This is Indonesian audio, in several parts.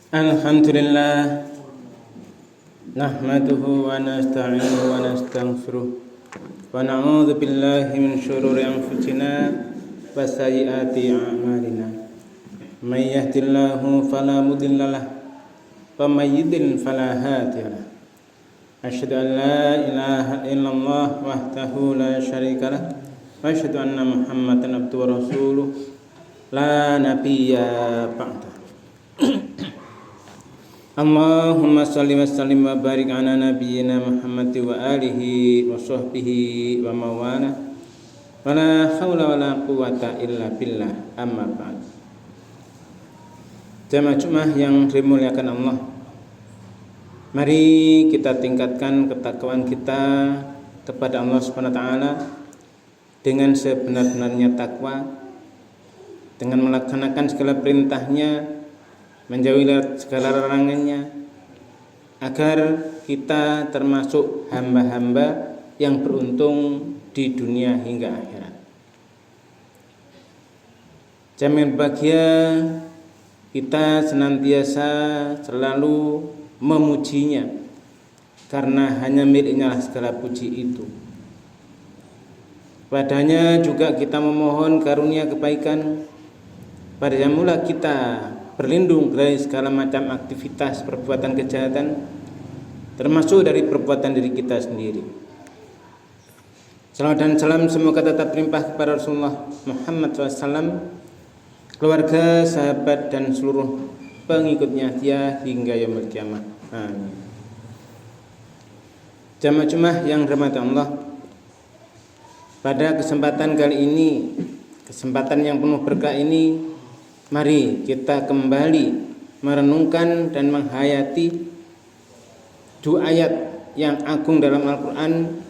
Alhamdulillah nahmaduhu wa nasta'inuhu wa nastaghfiruh wa na'udzu billahi min syururi anfusina wa sayyiati a'malina. May yahdihillahu fala mudhillalah wa may yudlil fala hadiyalah. Asyhadu an la ilaha illallah wahdahu la syarikalah wa asyhadu anna Muhammadan abduhu wa rasuluh la nabiyya ba'da. Allahumma salli wa sallim wa barik ala nabiyyina Muhammad wa alihi wa sahbihi wa mawala wa la hawla wa la quwata illa billah, amma ba'd. Jamaah Jumat yang dimuliakan Allah, mari kita tingkatkan ketakwaan kita kepada Allah Subhanahu wa taala dengan sebenar-benarnya takwa, dengan melaksanakan segala perintahnya, menjauhi segala larangannya, agar kita termasuk hamba-hamba yang beruntung di dunia hingga akhirat. Jamaah bahagia, kita senantiasa selalu memujinya, karena hanya miliknya segala puji itu. Padanya juga kita memohon karunia kebaikan, padanya mula kita berlindung dari segala macam aktivitas perbuatan kejahatan, termasuk dari perbuatan diri kita sendiri. Salawat dan salam semoga tetap berlimpah kepada Rasulullah Muhammad SAW, keluarga, sahabat, dan seluruh pengikutnya dia hingga yaumul kiamah. Amin. Jamaah Jumat yang dirahmati Allah, pada kesempatan kali ini, kesempatan yang penuh berkah ini, mari kita kembali merenungkan dan menghayati dua ayat yang agung dalam Al-Quran,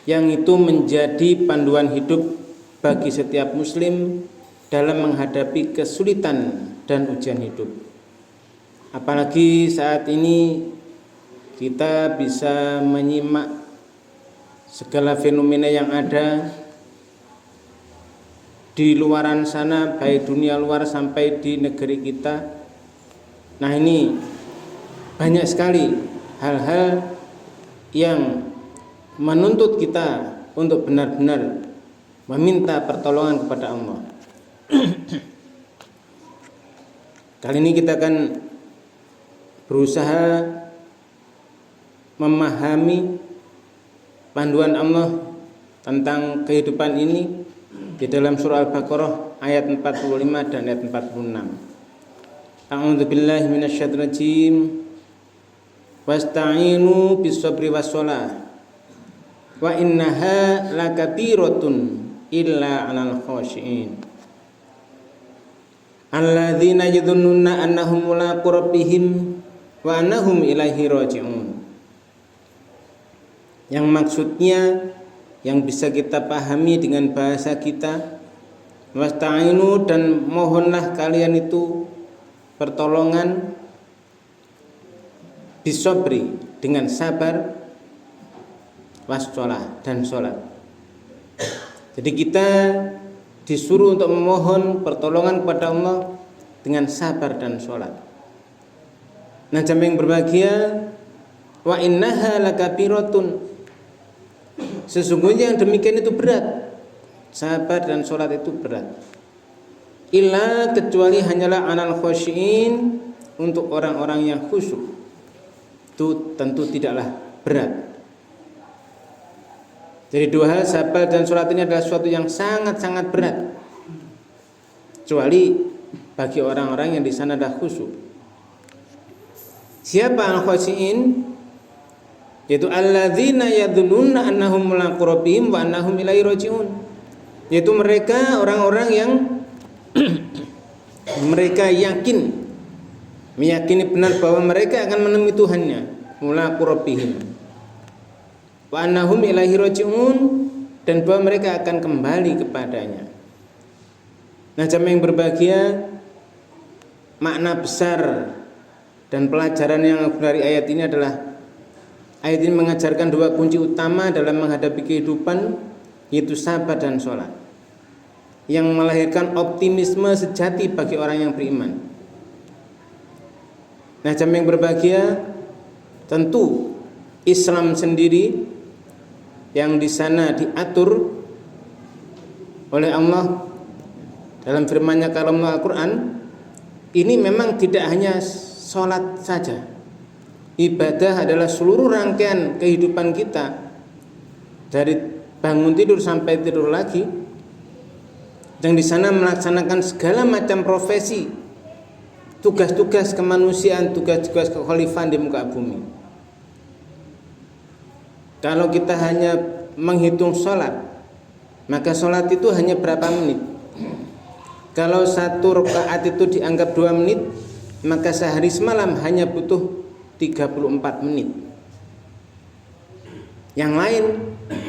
yang itu menjadi panduan hidup bagi setiap muslim dalam menghadapi kesulitan dan ujian hidup. Apalagi saat ini kita bisa menyimak segala fenomena yang ada di luaran sana, baik dunia luar sampai di negeri kita. Nah, ini banyak sekali hal-hal yang menuntut kita untuk benar-benar meminta pertolongan kepada Allah. Kali ini kita akan berusaha memahami panduan Allah tentang kehidupan ini di dalam surah Al-Baqarah ayat 45 dan ayat 46. A'udzu billahi minasyaitonir rajim. Wasta'inu bis-sabri was-shalah wa innaha lakabiratun illa 'alal khashiin. Alladzina yadhunnuna annahum mulaqu rabbihim wa annahum ilaihi raji'un. Yang maksudnya, yang bisa kita pahami dengan bahasa kita, wasta'inu, dan mohonlah kalian itu pertolongan, bisobri, dengan sabar, wassalah, dan sholat. Jadi kita disuruh untuk memohon pertolongan kepada Allah dengan sabar dan sholat. Nah, jamaah yang berbahagia, wa innaha lakabiratun, sesungguhnya yang demikian itu berat. Sabar dan sholat itu berat. Illa, kecuali hanyalah anal khosyin, untuk orang-orang yang khusyuk, itu tentu tidaklah berat. Jadi dua hal, sabar dan sholat ini adalah sesuatu yang sangat-sangat berat, kecuali bagi orang-orang yang di sana ada khusyuk. Siapa al-khosyin? Yaitu alladzina yadhunnuna annahum mulaqu rabbihim wa annahum ilaihi raji'un, yaitu mereka orang-orang yang mereka meyakini benar bahwa mereka akan menemui Tuhannya, mulaqu rabbihim, wa annahum ilaihi raji'un, dan bahwa mereka akan kembali kepadanya. Nah, jamaah yang berbahagia, makna besar dan pelajaran yang dari ayat ini adalah, ayat ini mengajarkan dua kunci utama dalam menghadapi kehidupan, yaitu sabar dan sholat, yang melahirkan optimisme sejati bagi orang yang beriman. Nah, jamaah yang berbahagia, tentu Islam sendiri yang di sana diatur oleh Allah dalam firman-Nya kalam Al-Qur'an, ini memang tidak hanya sholat saja. Ibadah adalah seluruh rangkaian kehidupan kita, dari bangun tidur sampai tidur lagi. Yang di sana melaksanakan segala macam profesi, tugas-tugas kemanusiaan, tugas-tugas kekhalifahan di muka bumi. Kalau kita hanya menghitung sholat, maka sholat itu hanya berapa menit. Kalau satu rakaat itu dianggap 2 menit, maka sehari semalam hanya butuh 34 menit. Yang lain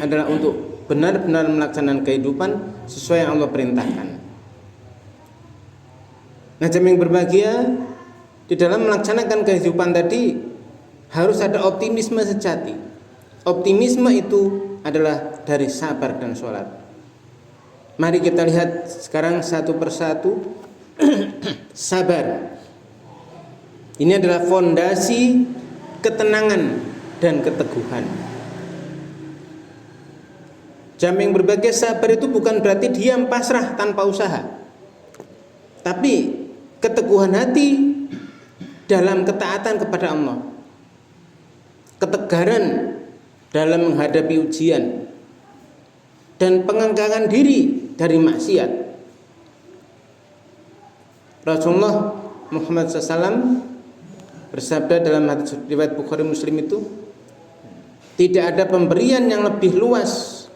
adalah untuk benar-benar melaksanakan kehidupan sesuai yang Allah perintahkan. Nah, jemaah yang berbahagia, di dalam melaksanakan kehidupan tadi harus ada optimisme sejati. Optimisme itu adalah dari sabar dan sholat. Mari kita lihat sekarang satu persatu. Sabar ini adalah fondasi ketenangan dan keteguhan. Jamaah yang berbahagia, sabar itu bukan berarti diam pasrah tanpa usaha, tapi keteguhan hati dalam ketaatan kepada Allah, ketegaran dalam menghadapi ujian, dan pengangkangan diri dari maksiat. Rasulullah Muhammad SAW bersabda dalam hadis riwayat Bukhari Muslim itu, tidak ada pemberian yang lebih luas,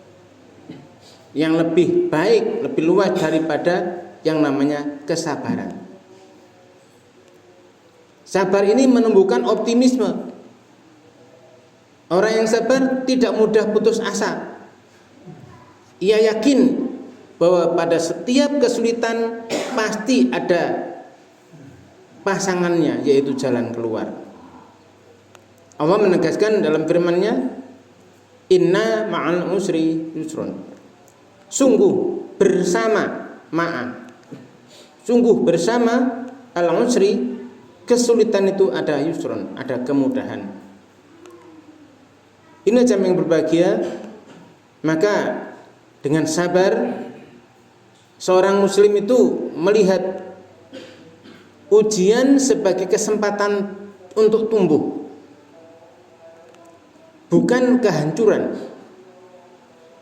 yang lebih baik, lebih luas daripada yang namanya kesabaran. Sabar ini menumbuhkan optimisme. Orang yang sabar tidak mudah putus asa. Ia yakin bahwa pada setiap kesulitan pasti ada pasangannya, yaitu jalan keluar. Allah menegaskan dalam firman-Nya, inna ma'al usri yusrun. Sungguh bersama sungguh bersama al-usri, kesulitan itu ada yusrun, ada kemudahan. Ini jamaah yang berbahagia, maka dengan sabar seorang muslim itu melihat ujian sebagai kesempatan untuk tumbuh, bukan kehancuran.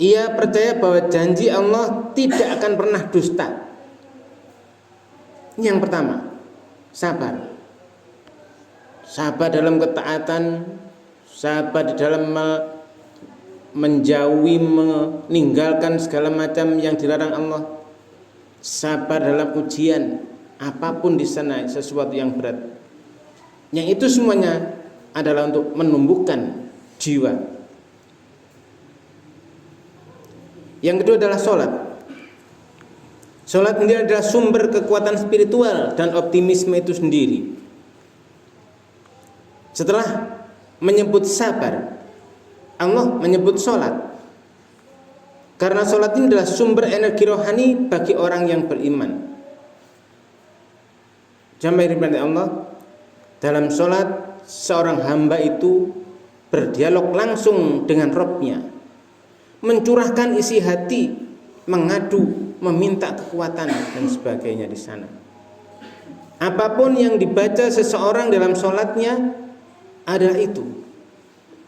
Ia percaya bahwa janji Allah tidak akan pernah dusta. Ini yang pertama, sabar. Sabar dalam ketaatan, sabar di dalam menjauhi, meninggalkan segala macam yang dilarang Allah. Sabar dalam ujian, apapun di sana sesuatu yang berat. Yang itu semuanya adalah untuk menumbuhkan jiwa. Yang kedua adalah sholat. Sholat sendiri adalah sumber kekuatan spiritual dan optimisme itu sendiri. Setelah menyebut sabar, Allah menyebut sholat, karena sholat ini adalah sumber energi rohani bagi orang yang beriman. Jamaah yang Allah, dalam sholat seorang hamba itu berdialog langsung dengan Rabb-Nya, mencurahkan isi hati, mengadu, meminta kekuatan dan sebagainya di sana. Apapun yang dibaca seseorang dalam sholatnya adalah itu,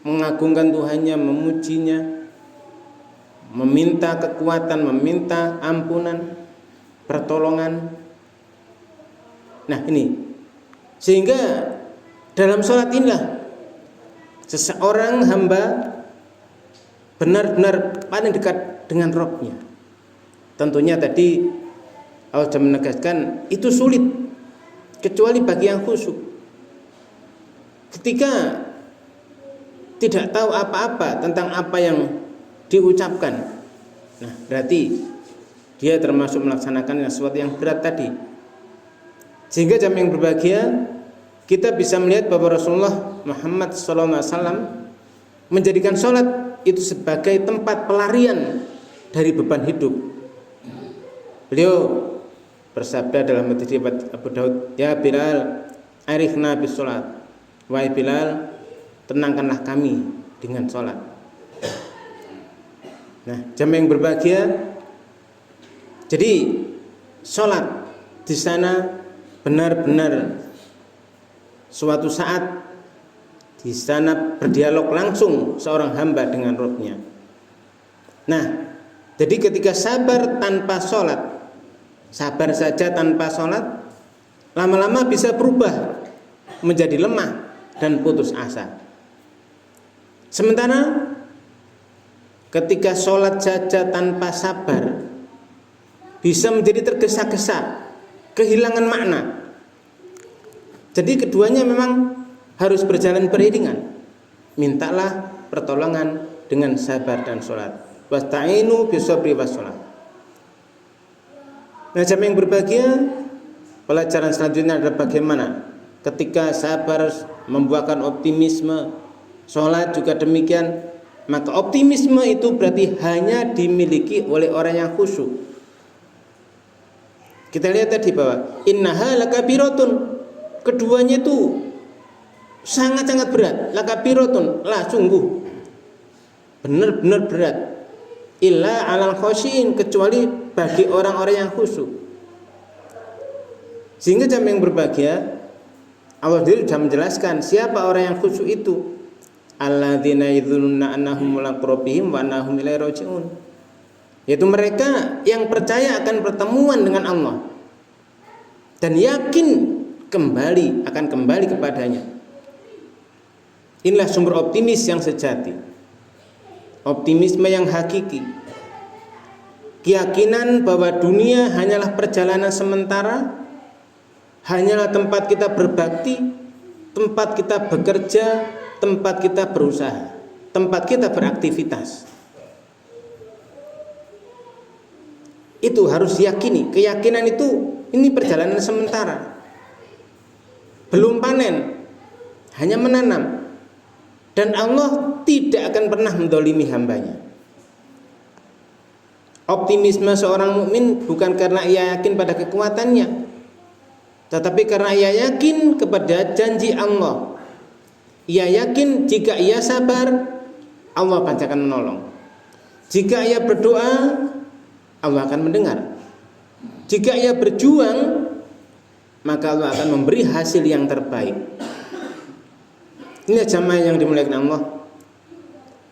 mengagungkan Tuhannya, memujinya, meminta kekuatan, meminta ampunan, pertolongan. Nah ini, sehingga dalam sholat inilah seseorang hamba benar-benar paling dekat dengan Rabb-Nya. Tentunya tadi Allah sudah menegaskan itu sulit kecuali bagi yang khusyuk. Ketika tidak tahu apa-apa tentang apa yang diucapkan, nah berarti dia termasuk melaksanakan sesuatu yang berat tadi. Sehingga jamaah yang berbahagia, kita bisa melihat bahwa Rasulullah Muhammad SAW menjadikan sholat itu sebagai tempat pelarian dari beban hidup. Beliau bersabda dalam hadis riwayat Abu Daud, ya Bilal, arifna bis sholat, wahai Bilal, tenangkanlah kami dengan sholat. Nah, jamaah yang berbahagia, jadi sholat di sana benar-benar suatu saat di sana berdialog langsung seorang hamba dengan Rabb-nya. Nah, jadi ketika sabar tanpa sholat, sabar saja tanpa sholat, lama-lama bisa berubah menjadi lemah dan putus asa. Sementara ketika sholat saja tanpa sabar, bisa menjadi tergesa-gesa, kehilangan makna. Jadi keduanya memang harus berjalan beriringan. Mintalah pertolongan dengan sabar dan sholat. Wasta'inu bisabri wassalah. Nah, jamaah yang berbahagia, pelajaran selanjutnya adalah bagaimana ketika sabar membuahkan optimisme, sholat juga demikian. Maka optimisme itu berarti hanya dimiliki oleh orang yang khusyuk. Kita lihat tadi bahwa innaha lakabiratun, keduanya itu sangat-sangat berat. Lakabiratun, lah sungguh benar-benar berat. Illa alal khosyin, kecuali bagi orang-orang yang khusyuk. Sehingga jamaah yang berbahagia, Allah sudah menjelaskan siapa orang yang khusyuk itu. Alladzina yadhunnuna annahum mulaqu rabbihim wa annahum ilaihi raji'un, yaitu mereka yang percaya akan pertemuan dengan Allah dan yakin akan kembali kepadanya. Inilah sumber optimis yang sejati, optimisme yang hakiki, keyakinan bahwa dunia hanyalah perjalanan sementara, hanyalah tempat kita berbakti, tempat kita bekerja, tempat kita berusaha, tempat kita beraktivitas. Itu harus diyakini. Keyakinan itu ini perjalanan sementara, belum panen, hanya menanam. Dan Allah tidak akan pernah mendolimi hambanya. Optimisme seorang mukmin bukan karena ia yakin pada kekuatannya, tetapi karena ia yakin kepada janji Allah. Ia yakin jika ia sabar, Allah pasti akan menolong. Jika ia berdoa, Allah akan mendengar. Jika ia berjuang, maka Allah akan memberi hasil yang terbaik. Ini jamaah yang dimuliakan Allah.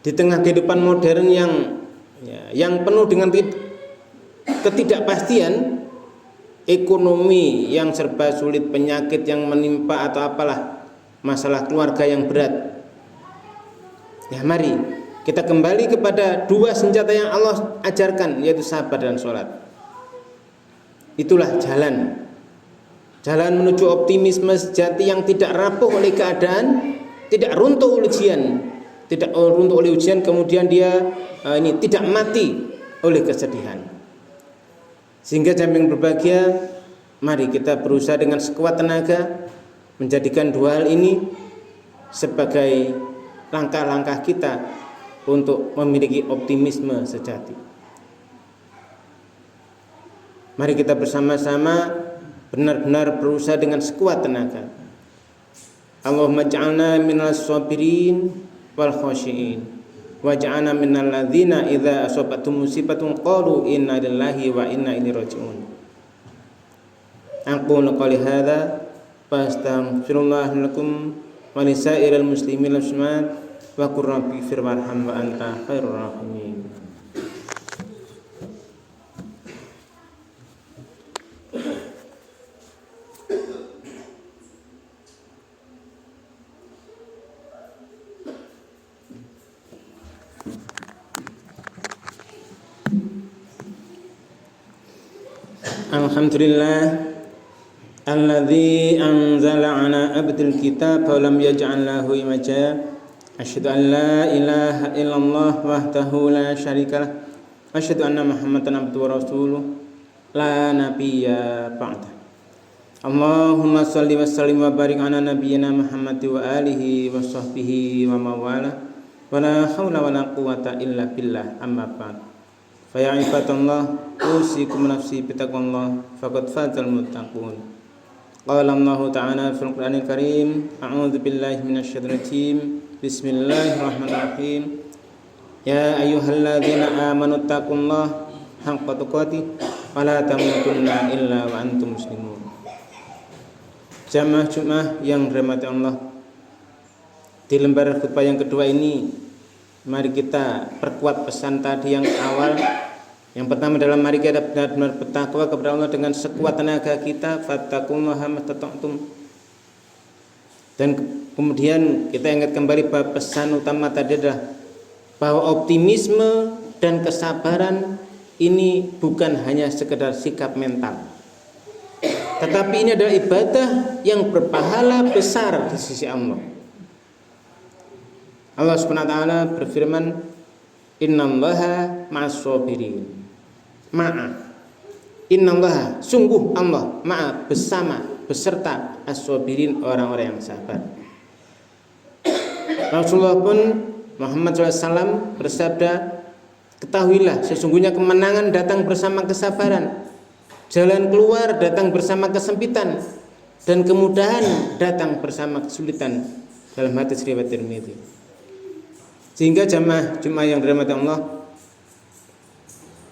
Di tengah kehidupan modern yang penuh dengan ketidakpastian, ekonomi yang serba sulit, penyakit yang menimpa atau apalah, masalah keluarga yang berat. Ya, mari kita kembali kepada dua senjata yang Allah ajarkan, yaitu sabar dan sholat. Itulah jalan menuju optimisme sejati yang tidak rapuh oleh keadaan, tidak runtuh oleh ujian, kemudian dia tidak mati oleh kesedihan. Sehingga jamaah yang berbahagia, mari kita berusaha dengan sekuat tenaga menjadikan dua hal ini sebagai langkah-langkah kita untuk memiliki optimisme sejati. Mari kita bersama-sama benar-benar berusaha dengan sekuat tenaga. Allahumma ja'alna minas sabirin wal khashiin waj'alna minal ladzina idza asabatum musibatun qalu inna lillahi wa inna ilaihi raji'un. Aqulu qouli hadza fastaghfirullah lakum wa lisairil muslimin wa qur rabbi ighfir warham wa anta khairur rahimin. Alhamdulillah alladzi anzala ala abdil kitab wa lam yaj'al lahu imaja. Asyhadu an la ilaha illallah wahdahu la syarikalah wa asyhadu anna Muhammadan abduhu wa rasuluh la nabiyya ba'da. Allahumma shalli wa sallim wa barik ala nabiyyina Muhammad wa alihi wa sahbihi wa mawala wa la haula wa la quwwata illa billah, amma ba'd. Fa ya ibadallah, usikum nafsi bitaqwallah faqad fazal muttaqun. Qala Allah Ta'ala fil Qur'anil Karim, a'udzu billahi minasyaitonir rajim. Bismillahirrahmanirrahim. Ya ayyuhalladzina amanu taqullaha haqqa tuqatih wa la tamutunna illa wa antum muslimun. Jamaah Jumat yang dirahmati Allah, di lembar khutbah yang kedua ini mari kita perkuat pesan tadi yang awal. Yang pertama adalah mari kita benar-benar bertakwa kepada Allah dengan sekuat tenaga kita, fattaqullaha mastata'tum. Dan kemudian kita ingat kembali bahwa pesan utama tadi adalah bahwa optimisme dan kesabaran ini bukan hanya sekedar sikap mental, tetapi ini adalah ibadah yang berpahala besar di sisi Allah. Allah Subhanahu wa taala berfirman, "Innallaha ma'as-sabirin." Innallaha, sungguh Allah, ma'a, bersama, beserta as-sabirin, orang-orang yang sabar. Rasulullah pun Muhammad SAW bersabda, ketahuilah sesungguhnya kemenangan datang bersama kesabaran, jalan keluar datang bersama kesempitan, dan kemudahan datang bersama kesulitan. Dalam hadis riwayat Tirmidzi. Sehingga jamaah Jumat yang dirahmati Allah,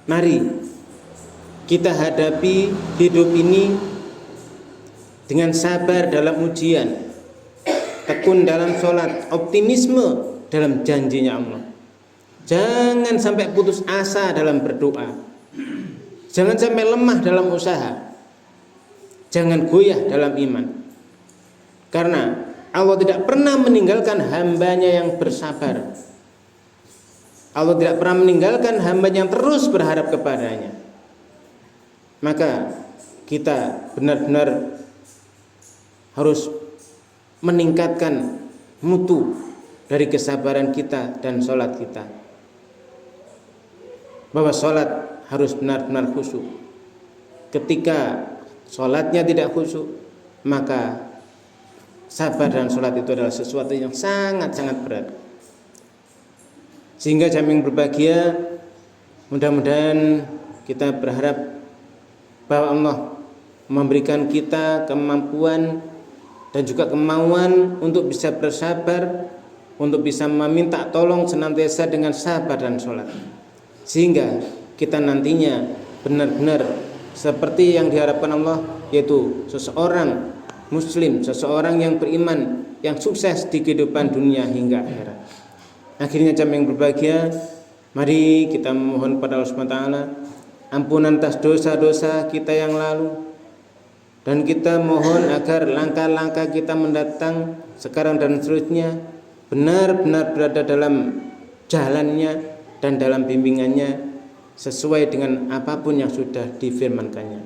mari kita hadapi hidup ini dengan sabar dalam ujian, tekun dalam sholat, optimisme dalam janjinya Allah. Jangan sampai putus asa dalam berdoa, jangan sampai lemah dalam usaha, jangan goyah dalam iman. Karena Allah tidak pernah meninggalkan hambanya yang bersabar. Allah tidak pernah meninggalkan hambanya yang terus berharap kepadanya. Maka kita benar-benar harus meningkatkan mutu dari kesabaran kita dan sholat kita. Bahwa sholat harus benar-benar khusyuk. Ketika sholatnya tidak khusyuk, maka sabar dan sholat itu adalah sesuatu yang sangat-sangat berat. Sehingga jamaah berbahagia, mudah-mudahan kita berharap bahwa Allah memberikan kita kemampuan dan juga kemauan untuk bisa bersabar, untuk bisa meminta tolong senantiasa dengan sabar dan sholat, sehingga kita nantinya benar-benar seperti yang diharapkan Allah, yaitu seseorang muslim, seseorang yang beriman, yang sukses di kehidupan dunia hingga akhirat. Akhirnya jamaah yang berbahagia, mari kita memohon pada Allah Subhanahu wa taala ampunan atas dosa-dosa kita yang lalu, dan kita mohon agar langkah-langkah kita mendatang sekarang dan seterusnya benar-benar berada dalam jalannya dan dalam bimbingannya sesuai dengan apapun yang sudah difirmankannya.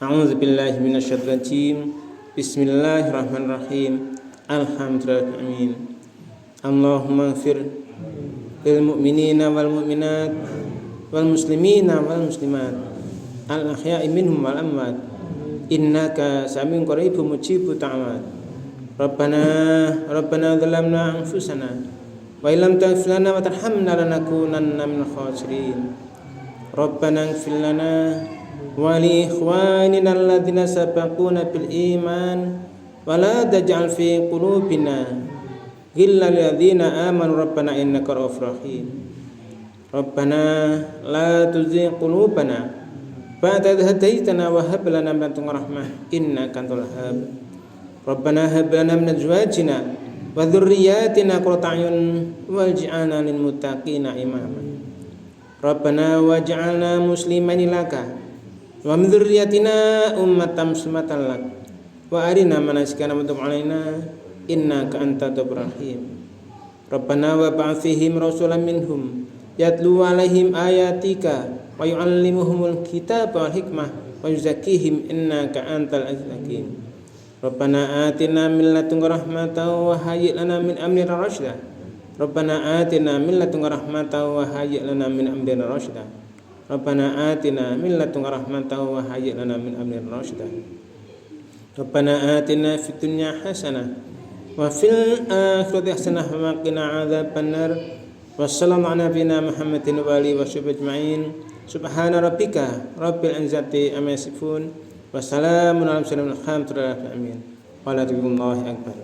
A'udzubillahi minasyaitonir rajim. Bismillahirrahmanirrahim. Alhamdulillah, amin. Allahumma ighfir lil mu'minina wal mu'minat wal muslimina wal muslimat al ahya'i minhum wal amwat innaka samiun qaribun mujibud da'wat. Rabbana zalamna anfusana wa illam taghfir lana wa tarhamna lanakunanna minal khasirin. Rabbana ighfir lana wa li ikhwanina alladzina sabaquna bil iman wa la taj'al fi qulubina ghillan lil ladzina amanu rabbana innaka ra'ufur rahim. Rabbana la tuzigh qulubana ba'da idh hadaytana wa hab lana min ladunka rahmah innaka antal wahhab. Rabbana hab lana min azwajina wa dhurriyyatina qurrata a'yun waj'alna lil muttaqina imama. Rabbana waj'alna muslimaini laka wa min dhurriyyatina ummatan muslimatan lak wa arina manasikana wa tub 'alaina innaka antat tawwabur rahim. Rabbana wa ba'ath fihim rasulan minhum yatlu alaihim ayatika wa yu'allimuhumul kitaba wal hikmah wa yuzakkihim innaka antal azizul hakim. Rabbana atina min ladunka rahmatan wa hayyi' lana min amrina rasyada. Rabbana atina min ladunka rahmatan wa hayyi' lana min amrina rasyada. Rabbana atina min ladunka rahmatan wa hayyi' lana min amrina rasyada. Rabbana atina fid dunya hasanah wa fil akhirati hasanah wa qina adzabannar. Wassalamu ala nabiyina Muhammadin wa alihi wa sahbihi ajma'in. Subhana rabbika rabbil izzati amma yasifun Wassalamun ala mursalin walhamdulillahi rabbil alamin. Wallaahu akbar.